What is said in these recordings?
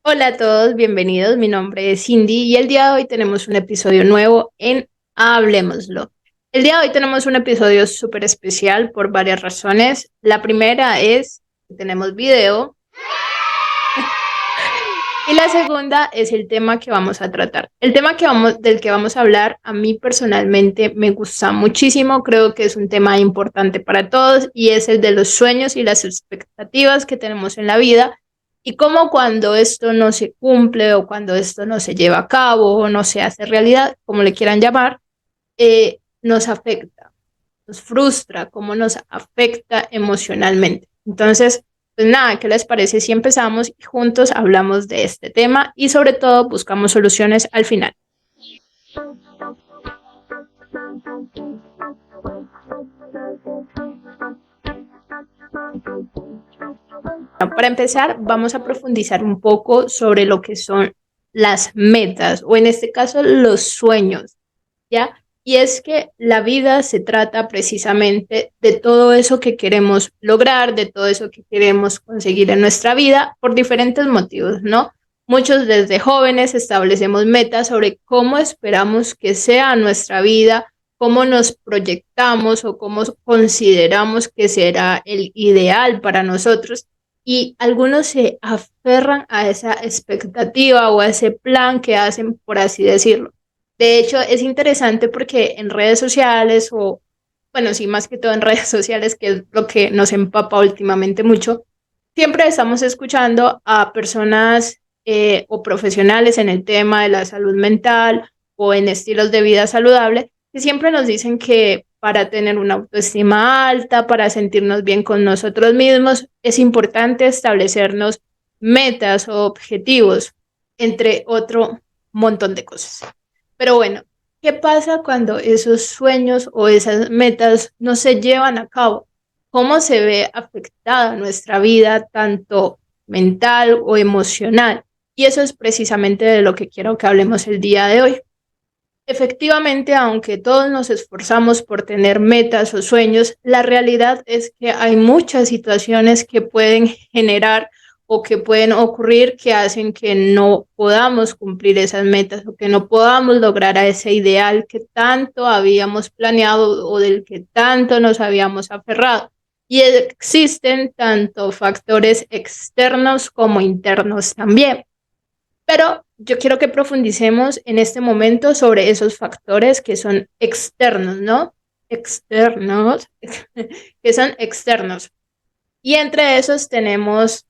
Hola a todos, bienvenidos. Mi nombre es Cindy y el día de hoy tenemos un episodio nuevo en Hablemoslo. El día de hoy tenemos un episodio súper especial por varias razones. La primera es que tenemos video y la segunda es el tema que vamos a tratar. El tema del que vamos a hablar a mí personalmente me gusta muchísimo, creo que es un tema importante para todos y es el de los sueños y las expectativas que tenemos en la vida y cómo cuando esto no se cumple o cuando esto no se lleva a cabo o no se hace realidad, como le quieran llamar, nos afecta, nos frustra, cómo nos afecta emocionalmente. Entonces, pues nada, ¿qué les parece si empezamos y juntos hablamos de este tema y sobre todo buscamos soluciones al final? Bueno, para empezar, vamos a profundizar un poco sobre lo que son las metas o en este caso los sueños, ¿ya? Y es que la vida se trata precisamente de todo eso que queremos lograr, de todo eso que queremos conseguir en nuestra vida por diferentes motivos, ¿no? Muchos desde jóvenes establecemos metas sobre cómo esperamos que sea nuestra vida, cómo nos proyectamos o cómo consideramos que será el ideal para nosotros. Y algunos se aferran a esa expectativa o a ese plan que hacen, por así decirlo. De hecho, es interesante porque en redes sociales o, bueno, sí, más que todo en redes sociales, que es lo que nos empapa últimamente mucho, siempre estamos escuchando a personas o profesionales en el tema de la salud mental o en estilos de vida saludable, que siempre nos dicen que para tener una autoestima alta, para sentirnos bien con nosotros mismos, es importante establecernos metas o objetivos, entre otro montón de cosas. Pero bueno, ¿qué pasa cuando esos sueños o esas metas no se llevan a cabo? ¿Cómo se ve afectada nuestra vida, tanto mental o emocional? Y eso es precisamente de lo que quiero que hablemos el día de hoy. Efectivamente, aunque todos nos esforzamos por tener metas o sueños, la realidad es que hay muchas situaciones que pueden generar o que pueden ocurrir que hacen que no podamos cumplir esas metas o que no podamos lograr a ese ideal que tanto habíamos planeado o del que tanto nos habíamos aferrado. Y existen tanto factores externos como internos también. Pero yo quiero que profundicemos en este momento sobre esos factores que son externos, ¿no? Externos, que son externos. Y entre esos tenemos,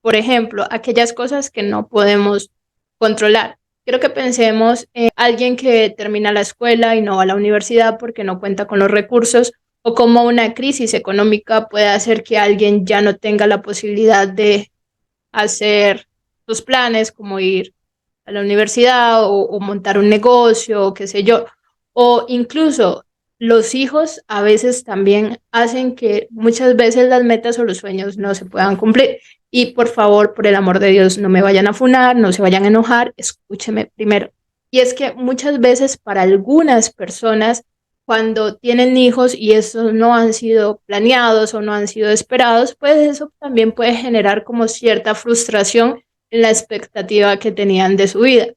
por ejemplo, aquellas cosas que no podemos controlar. Quiero que pensemos en alguien que termina la escuela y no va a la universidad porque no cuenta con los recursos o cómo una crisis económica puede hacer que alguien ya no tenga la posibilidad de hacer sus planes, como ir a la universidad o montar un negocio, o qué sé yo. O incluso los hijos a veces también hacen que muchas veces las metas o los sueños no se puedan cumplir. Y por favor, por el amor de Dios, no me vayan a funar, no se vayan a enojar, escúcheme primero. Y es que muchas veces para algunas personas, cuando tienen hijos y estos no han sido planeados o no han sido esperados, pues eso también puede generar como cierta frustración en la expectativa que tenían de su vida.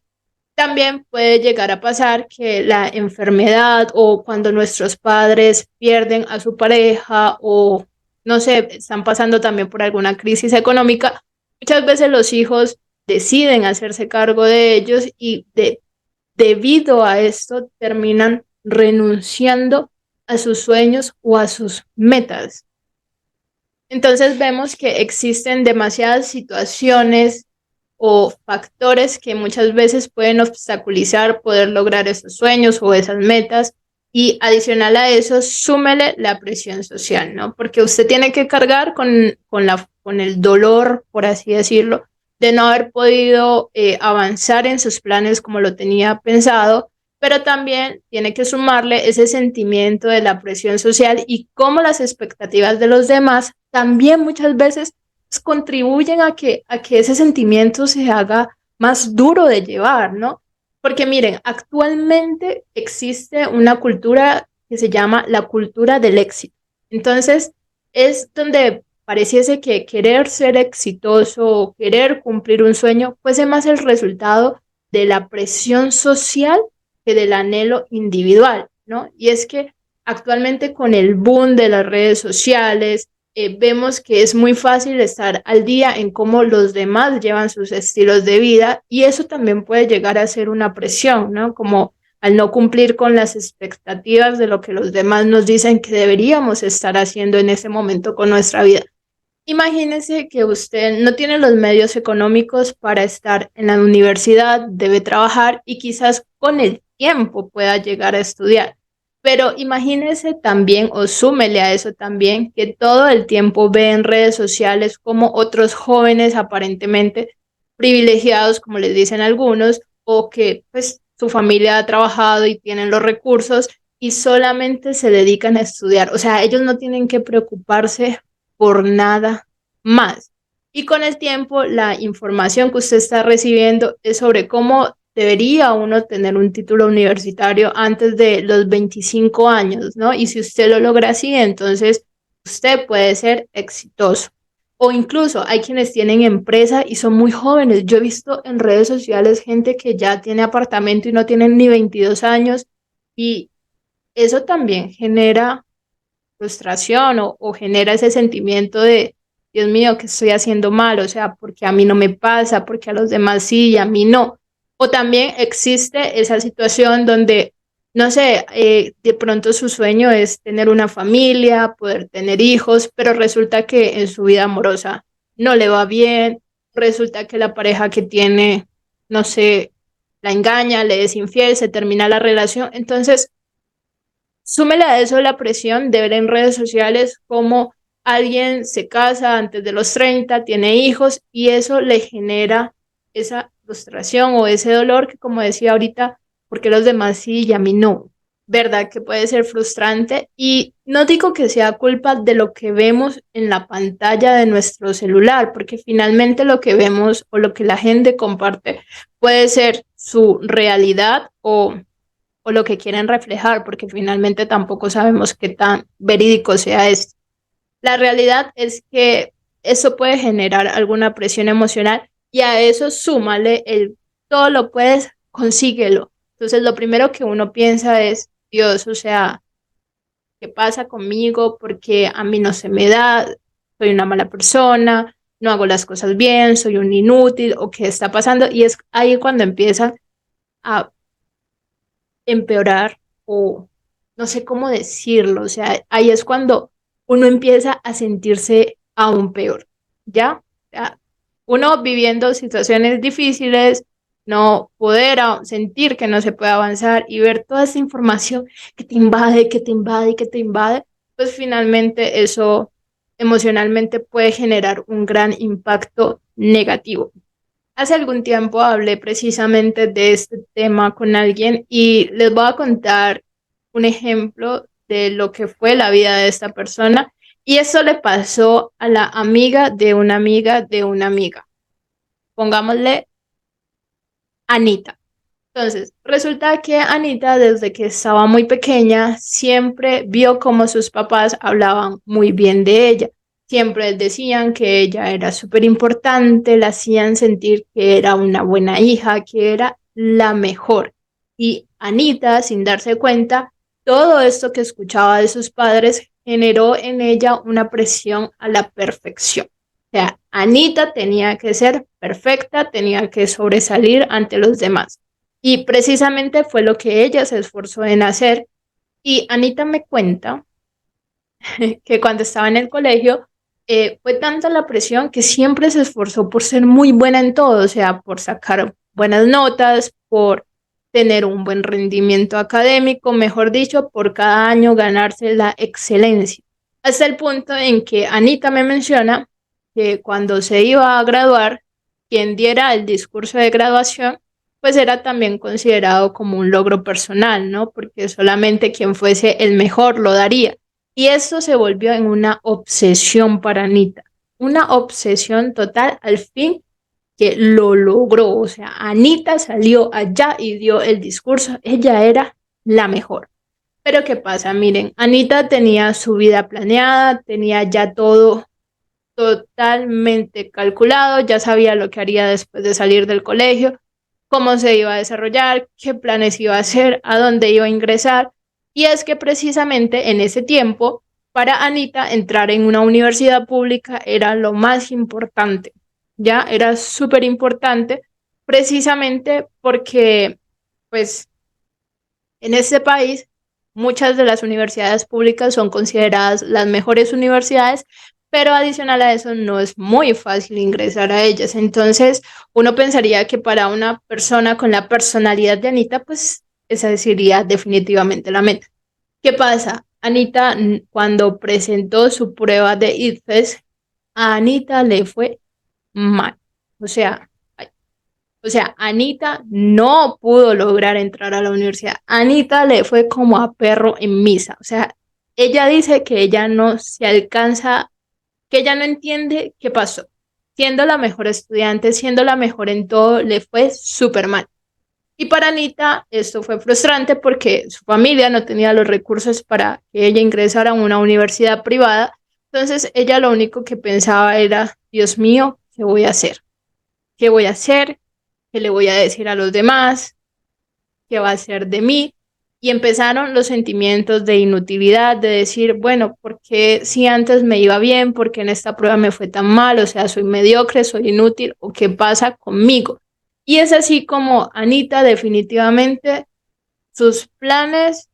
También puede llegar a pasar que la enfermedad o cuando nuestros padres pierden a su pareja o no sé, están pasando también por alguna crisis económica, muchas veces los hijos deciden hacerse cargo de ellos y debido a esto terminan renunciando a sus sueños o a sus metas. Entonces vemos que existen demasiadas situaciones o factores que muchas veces pueden obstaculizar poder lograr esos sueños o esas metas. Y adicional a eso, súmele la presión social, ¿no? Porque usted tiene que cargar con el dolor, por así decirlo, de no haber podido avanzar en sus planes como lo tenía pensado, pero también tiene que sumarle ese sentimiento de la presión social y cómo las expectativas de los demás también muchas veces contribuyen a que ese sentimiento se haga más duro de llevar, ¿no? Porque miren, actualmente existe una cultura que se llama la cultura del éxito. Entonces, es donde pareciese que querer ser exitoso o querer cumplir un sueño fuese más el resultado de la presión social que del anhelo individual, ¿no? Y es que actualmente con el boom de las redes sociales, vemos que es muy fácil estar al día en cómo los demás llevan sus estilos de vida y eso también puede llegar a ser una presión, ¿no? Como al no cumplir con las expectativas de lo que los demás nos dicen que deberíamos estar haciendo en ese momento con nuestra vida. Imagínese que usted no tiene los medios económicos para estar en la universidad, debe trabajar y quizás con el tiempo pueda llegar a estudiar. Pero imagínese también o súmele a eso también que todo el tiempo ve en redes sociales como otros jóvenes aparentemente privilegiados, como les dicen algunos, o que pues su familia ha trabajado y tienen los recursos y solamente se dedican a estudiar. O sea, ellos no tienen que preocuparse por nada más. Y con el tiempo, la información que usted está recibiendo es sobre cómo debería uno tener un título universitario antes de los 25 años, ¿no? Y si usted lo logra así, entonces usted puede ser exitoso. O incluso hay quienes tienen empresa y son muy jóvenes. Yo he visto en redes sociales gente que ya tiene apartamento y no tienen ni 22 años y eso también genera frustración o genera ese sentimiento de, Dios mío, que estoy haciendo mal, o sea, porque a mí no me pasa, porque a los demás sí y a mí no. O también existe esa situación donde, no sé, de pronto su sueño es tener una familia, poder tener hijos, pero resulta que en su vida amorosa no le va bien, resulta que la pareja que tiene, no sé, la engaña, le es infiel, se termina la relación. Entonces, súmele a eso la presión de ver en redes sociales cómo alguien se casa antes de los 30, tiene hijos y eso le genera esa frustración o ese dolor que, como decía ahorita, porque los demás sí y a mí no. ¿Verdad? Que puede ser frustrante y no digo que sea culpa de lo que vemos en la pantalla de nuestro celular, porque finalmente lo que vemos o lo que la gente comparte puede ser su realidad o lo que quieren reflejar, porque finalmente tampoco sabemos qué tan verídico sea esto. La realidad es que eso puede generar alguna presión emocional y a eso súmale el todo lo puedes, consíguelo. Entonces lo primero que uno piensa es, Dios, o sea, ¿qué pasa conmigo? Porque a mí no se me da, soy una mala persona, no hago las cosas bien, soy un inútil o qué está pasando. Y es ahí cuando empiezan a empeorar o no sé cómo decirlo, o sea, ahí es cuando uno empieza a sentirse aún peor, ¿ya? Ya, uno viviendo situaciones difíciles, no poder sentir que no se puede avanzar y ver toda esa información que te invade, que te invade y que te invade, pues finalmente eso emocionalmente puede generar un gran impacto negativo. Hace algún tiempo hablé precisamente de este tema con alguien y les voy a contar un ejemplo de lo que fue la vida de esta persona y eso le pasó a la amiga de una amiga de una amiga. Pongámosle Anita. Entonces, resulta que Anita desde que estaba muy pequeña siempre vio cómo sus papás hablaban muy bien de ella. Siempre decían que ella era súper importante, la hacían sentir que era una buena hija, que era la mejor. Y Anita, sin darse cuenta, todo esto que escuchaba de sus padres generó en ella una presión a la perfección. O sea, Anita tenía que ser perfecta, tenía que sobresalir ante los demás. Y precisamente fue lo que ella se esforzó en hacer. Y Anita me cuenta que cuando estaba en el colegio fue tanta la presión que siempre se esforzó por ser muy buena en todo, o sea, por sacar buenas notas, por tener un buen rendimiento académico, mejor dicho, por cada año ganarse la excelencia. Hasta el punto en que Anita me menciona que cuando se iba a graduar, quien diera el discurso de graduación, pues era también considerado como un logro personal, ¿no? Porque solamente quien fuese el mejor lo daría. Y esto se volvió en una obsesión para Anita, una obsesión total al fin que lo logró. O sea, Anita salió allá y dio el discurso, ella era la mejor. Pero ¿qué pasa? Miren, Anita tenía su vida planeada, tenía ya todo totalmente calculado, ya sabía lo que haría después de salir del colegio, cómo se iba a desarrollar, qué planes iba a hacer, a dónde iba a ingresar. Y es que precisamente en ese tiempo, para Anita, entrar en una universidad pública era lo más importante, ya era súper importante, precisamente porque, pues, en este país, muchas de las universidades públicas son consideradas las mejores universidades, pero adicional a eso no es muy fácil ingresar a ellas. Entonces, uno pensaría que para una persona con la personalidad de Anita, pues esa sería definitivamente la meta. ¿Qué pasa? Anita, cuando presentó su prueba de ITFES, a Anita le fue mal. O sea, Anita no pudo lograr entrar a la universidad. Anita le fue como a perro en misa. O sea, ella dice que ella no se alcanza, que ella no entiende qué pasó. Siendo la mejor estudiante, siendo la mejor en todo, le fue súper mal. Y para Anita esto fue frustrante porque su familia no tenía los recursos para que ella ingresara a una universidad privada. Entonces ella lo único que pensaba era, Dios mío, ¿qué voy a hacer? ¿Qué voy a hacer? ¿Qué le voy a decir a los demás? ¿Qué va a hacer de mí? Y empezaron los sentimientos de inutilidad, de decir, bueno, ¿por qué si antes me iba bien? ¿Por qué en esta prueba me fue tan mal? O sea, soy mediocre, soy inútil, ¿o qué pasa conmigo? Y es así como Anita definitivamente sus planes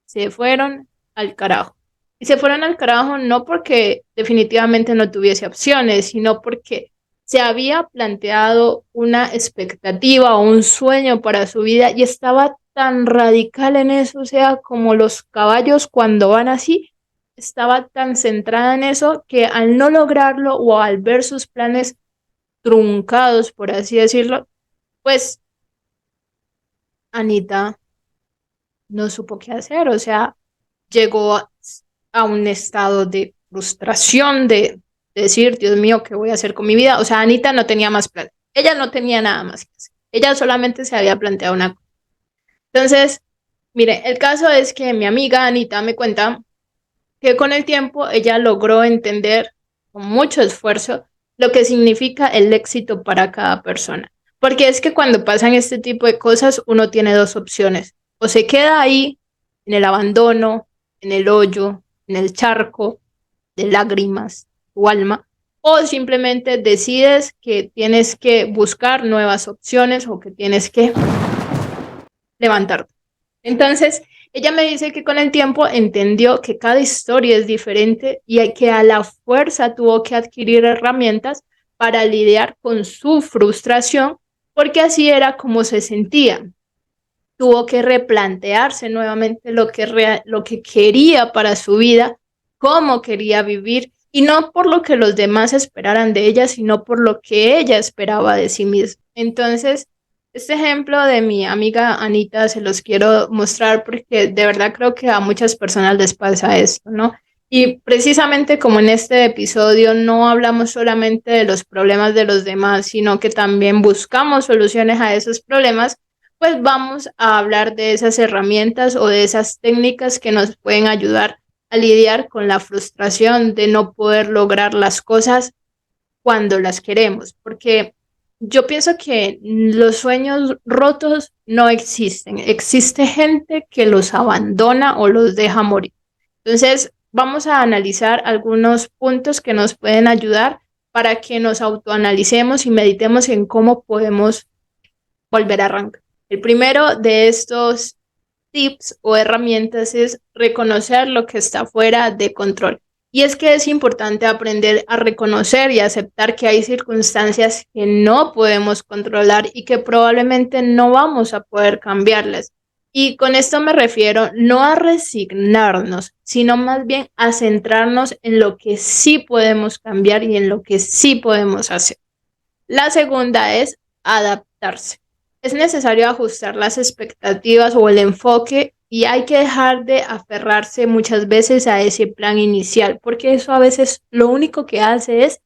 se fueron al carajo. Y se fueron al carajo no porque definitivamente no tuviese opciones, sino porque se había planteado una expectativa o un sueño para su vida y estaba tan radical en eso, o sea, como los caballos cuando van así, estaba tan centrada en eso que al no lograrlo o al ver sus planes truncados, por así decirlo, pues Anita no supo qué hacer, o sea, llegó a un estado de frustración, de decir, Dios mío, ¿qué voy a hacer con mi vida? O sea, Anita no tenía más plan. Ella no tenía nada más que hacer. Ella solamente se había planteado una cosa. Entonces, mire, el caso es que mi amiga Anita me cuenta que con el tiempo ella logró entender con mucho esfuerzo lo que significa el éxito para cada persona. Porque es que cuando pasan este tipo de cosas, uno tiene dos opciones. O se queda ahí, en el abandono, en el hoyo, en el charco de lágrimas, tu alma, o simplemente decides que tienes que buscar nuevas opciones o que tienes que levantarte. Entonces, ella me dice que con el tiempo entendió que cada historia es diferente y que a la fuerza tuvo que adquirir herramientas para lidiar con su frustración, porque así era como se sentía. Tuvo que replantearse nuevamente lo que quería para su vida, cómo quería vivir, y no por lo que los demás esperaran de ella, sino por lo que ella esperaba de sí misma. Entonces, este ejemplo de mi amiga Anita se los quiero mostrar porque de verdad creo que a muchas personas les pasa esto, ¿no? Y precisamente como en este episodio no hablamos solamente de los problemas de los demás, sino que también buscamos soluciones a esos problemas, pues vamos a hablar de esas herramientas o de esas técnicas que nos pueden ayudar a lidiar con la frustración de no poder lograr las cosas cuando las queremos, porque yo pienso que los sueños rotos no existen, existe gente que los abandona o los deja morir. Entonces, vamos a analizar algunos puntos que nos pueden ayudar para que nos autoanalicemos y meditemos en cómo podemos volver a arrancar. El primero de estos tips o herramientas es reconocer lo que está fuera de control. Y es que es importante aprender a reconocer y aceptar que hay circunstancias que no podemos controlar y que probablemente no vamos a poder cambiarlas. Y con esto me refiero no a resignarnos, sino más bien a centrarnos en lo que sí podemos cambiar y en lo que sí podemos hacer. La segunda es adaptarse. Es necesario ajustar las expectativas o el enfoque y hay que dejar de aferrarse muchas veces a ese plan inicial, porque eso a veces lo único que hace es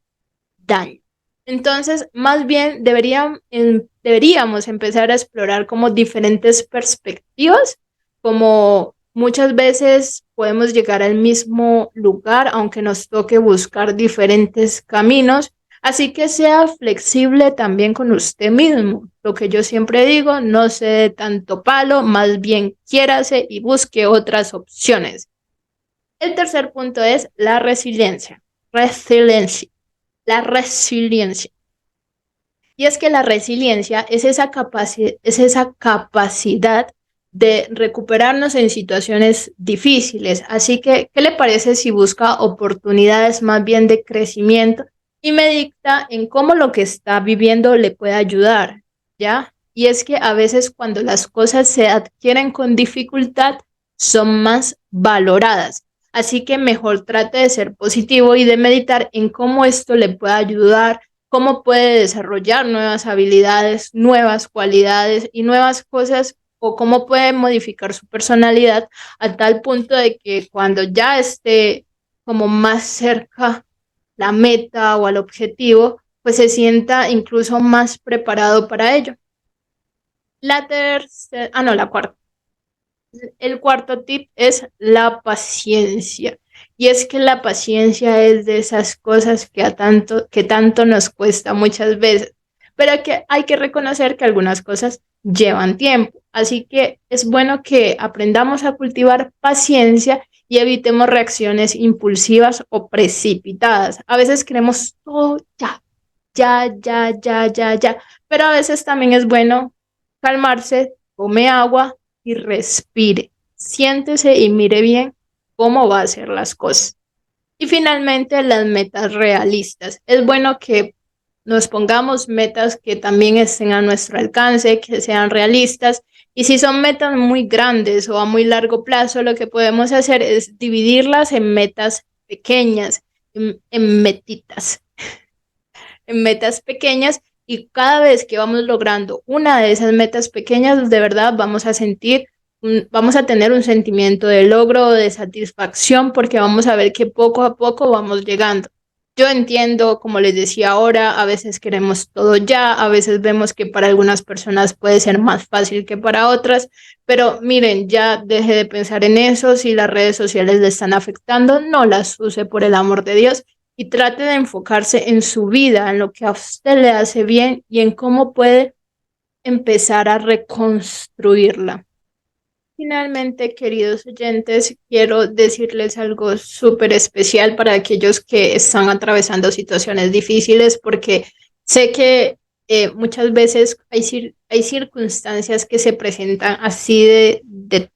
daño. Entonces, más bien deberíamos empezar a explorar como diferentes perspectivas, como muchas veces podemos llegar al mismo lugar, aunque nos toque buscar diferentes caminos. Así que sea flexible también con usted mismo. Lo que yo siempre digo, no se dé tanto palo, más bien quiérase y busque otras opciones. El tercer punto es la resiliencia. La resiliencia. Y es que la resiliencia es esa capacidad de recuperarnos en situaciones difíciles. Así que, ¿qué le parece si busca oportunidades más bien de crecimiento y medita en cómo lo que está viviendo le puede ayudar? ¿Ya? Y es que a veces cuando las cosas se adquieren con dificultad, son más valoradas. Así que mejor trate de ser positivo y de meditar en cómo esto le puede ayudar, cómo puede desarrollar nuevas habilidades, nuevas cualidades y nuevas cosas, o cómo puede modificar su personalidad a tal punto de que cuando ya esté como más cerca la meta o al objetivo, pues se sienta incluso más preparado para ello. La cuarta. El cuarto tip es la paciencia. Y es que la paciencia es de esas cosas que tanto nos cuesta muchas veces, pero que hay que reconocer que algunas cosas llevan tiempo. Así que es bueno que aprendamos a cultivar paciencia y evitemos reacciones impulsivas o precipitadas. A veces queremos todo ya, ya, ya, ya, ya, ya, pero a veces también es bueno calmarse, tome agua y respire. Siéntese y mire bien cómo va a hacer las cosas. Y finalmente, las metas realistas. Es bueno que nos pongamos metas que también estén a nuestro alcance, que sean realistas. Y si son metas muy grandes o a muy largo plazo, lo que podemos hacer es dividirlas en metas pequeñas, en metitas, en metas pequeñas, y cada vez que vamos logrando una de esas metas pequeñas, de verdad vamos a tener un sentimiento de logro, de satisfacción, porque vamos a ver que poco a poco vamos llegando. Yo entiendo, como les decía ahora, a veces queremos todo ya, a veces vemos que para algunas personas puede ser más fácil que para otras, pero miren, ya deje de pensar en eso. Si las redes sociales le están afectando, no las use, por el amor de Dios, y trate de enfocarse en su vida, en lo que a usted le hace bien y en cómo puede empezar a reconstruirla. Finalmente, queridos oyentes, quiero decirles algo súper especial para aquellos que están atravesando situaciones difíciles, porque sé que muchas veces hay circunstancias que se presentan así de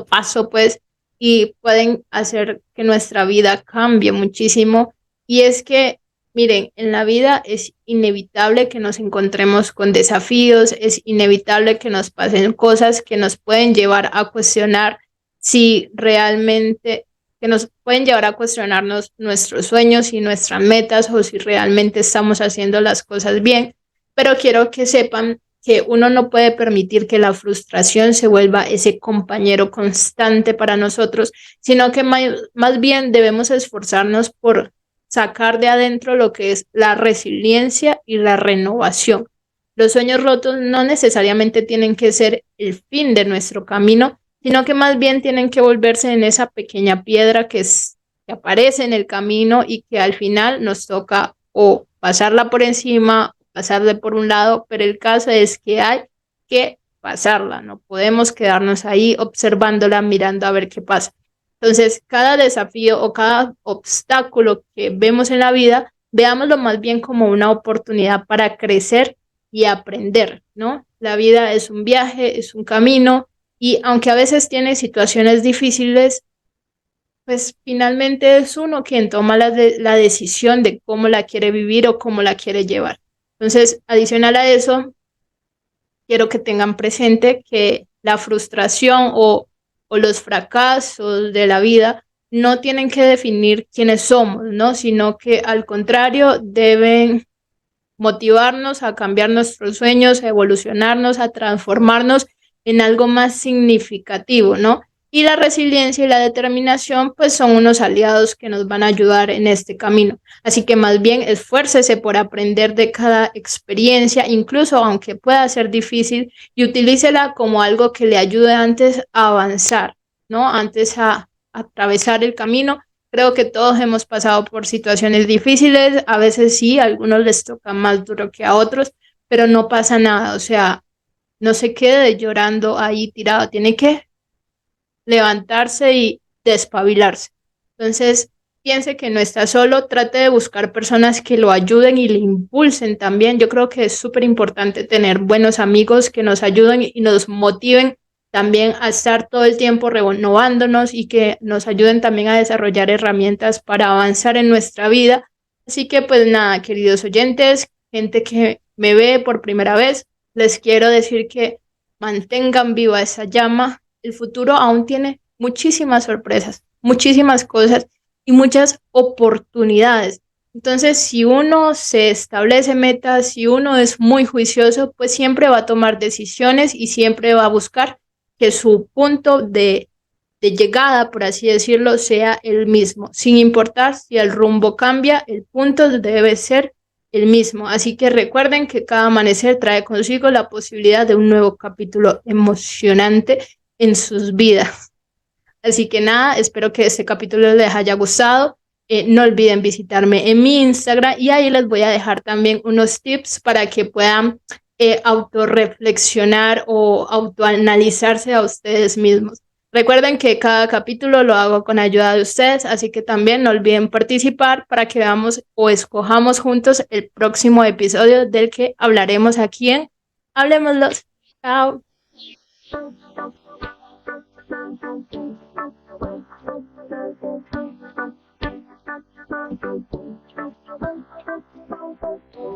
paso, pues, y pueden hacer que nuestra vida cambie muchísimo. Y es que, miren, en la vida es inevitable que nos encontremos con desafíos, es inevitable que nos pasen cosas que nos pueden llevar a cuestionar si realmente, que nos pueden llevar a cuestionarnos nuestros sueños y nuestras metas, o si realmente estamos haciendo las cosas bien. Pero quiero que sepan que uno no puede permitir que la frustración se vuelva ese compañero constante para nosotros, sino que más bien debemos esforzarnos por sacar de adentro lo que es la resiliencia y la renovación. Los sueños rotos no necesariamente tienen que ser el fin de nuestro camino, sino que más bien tienen que volverse en esa pequeña piedra que aparece en el camino y que al final nos toca o pasarla por encima, pasarle por un lado, pero el caso es que hay que pasarla, no podemos quedarnos ahí observándola, mirando a ver qué pasa. Entonces, cada desafío o cada obstáculo que vemos en la vida, veámoslo más bien como una oportunidad para crecer y aprender, ¿no? La vida es un viaje, es un camino, y aunque a veces tiene situaciones difíciles, pues finalmente es uno quien toma la decisión de cómo la quiere vivir o cómo la quiere llevar. Entonces, adicional a eso, quiero que tengan presente que la frustración o los fracasos de la vida no tienen que definir quiénes somos, ¿no? Sino que al contrario deben motivarnos a cambiar nuestros sueños, a evolucionarnos, a transformarnos en algo más significativo, ¿no? Y la resiliencia y la determinación, pues son unos aliados que nos van a ayudar en este camino. Así que más bien esfuércese por aprender de cada experiencia, incluso aunque pueda ser difícil, y utilícela como algo que le ayude antes a avanzar, ¿no? Antes a atravesar el camino. Creo que todos hemos pasado por situaciones difíciles, a veces sí, a algunos les toca más duro que a otros, pero no pasa nada, o sea, no se quede llorando ahí tirado, tiene que levantarse y despabilarse. Entonces, piense que no está solo, trate de buscar personas que lo ayuden y le impulsen también. Yo creo que es súper importante tener buenos amigos que nos ayuden y nos motiven también a estar todo el tiempo renovándonos y que nos ayuden también a desarrollar herramientas para avanzar en nuestra vida. Así que pues nada, queridos oyentes, gente que me ve por primera vez, les quiero decir que mantengan viva esa llama. El futuro aún tiene muchísimas sorpresas, muchísimas cosas y muchas oportunidades. Entonces, si uno se establece metas, si uno es muy juicioso, pues siempre va a tomar decisiones y siempre va a buscar que su punto de llegada, por así decirlo, sea el mismo. Sin importar si el rumbo cambia, el punto debe ser el mismo. Así que recuerden que cada amanecer trae consigo la posibilidad de un nuevo capítulo emocionante en sus vidas. Así que nada, espero que este capítulo les haya gustado. No olviden visitarme en mi Instagram y ahí les voy a dejar también unos tips para que puedan autorreflexionar o autoanalizarse a ustedes mismos. Recuerden que cada capítulo lo hago con ayuda de ustedes, así que también no olviden participar para que veamos o escojamos juntos el próximo episodio del que hablaremos aquí en Hablemoslos. Chao.